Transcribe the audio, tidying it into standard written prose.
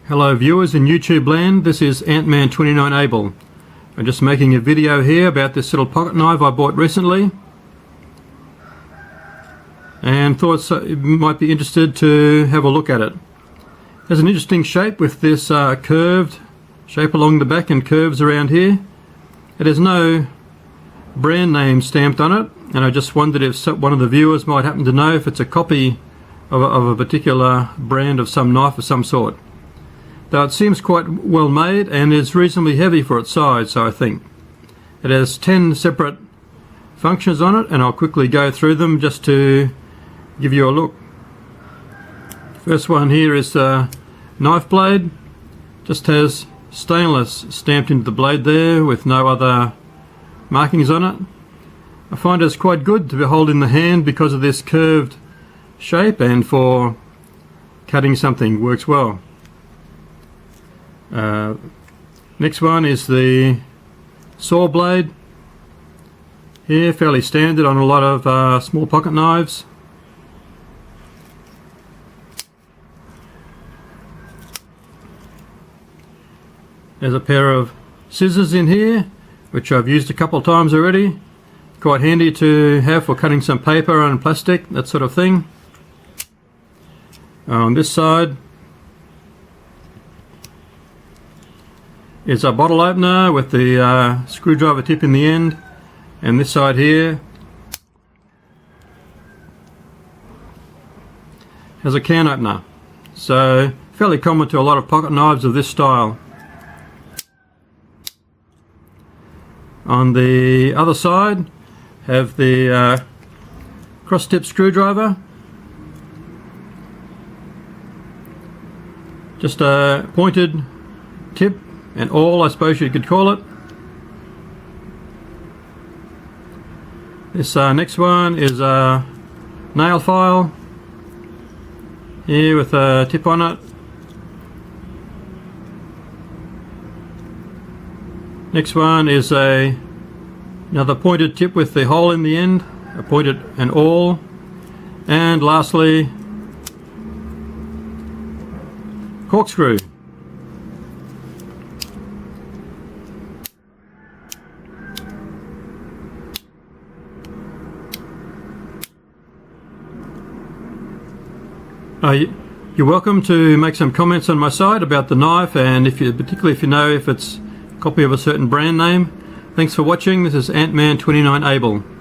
Hello viewers in YouTube land, this is Antman29Able. I'm just making a video here about this little pocket knife I bought recently and thought you might be interested to have a look at it. It has an interesting shape with this curved shape along the back and curves around here. It has no brand name stamped on it, and I just wondered if one of the viewers might happen to know if it's a copy of a particular brand of some knife of some sort. Though it seems quite well made and is reasonably heavy for its size, so I think. It has 10 separate functions on it, and I'll quickly go through them just to give you a look. First one here is the knife blade. Just has stainless stamped into the blade there with no other markings on it. I find it's quite good to hold in the hand because of this curved shape, and for cutting something works well. Next one is the saw blade. Here, fairly standard on a lot of small pocket knives. There's a pair of scissors in here, which I've used a couple of times already. Quite handy to have for cutting some paper and plastic, that sort of thing. On this side is a bottle opener with the screwdriver tip in the end, and this side here has a can opener. So fairly common to a lot of pocket knives of this style. On the other side have the cross tip screwdriver. Just a pointed tip and awl, I suppose you could call it. This next one is a nail file here with a tip on it. Next one is another pointed tip with the hole in the end, a pointed and awl. And lastly, corkscrew. You're welcome to make some comments on my site about the knife, and particularly if you know if it's a copy of a certain brand name. Thanks for watching. This is Antman29Able.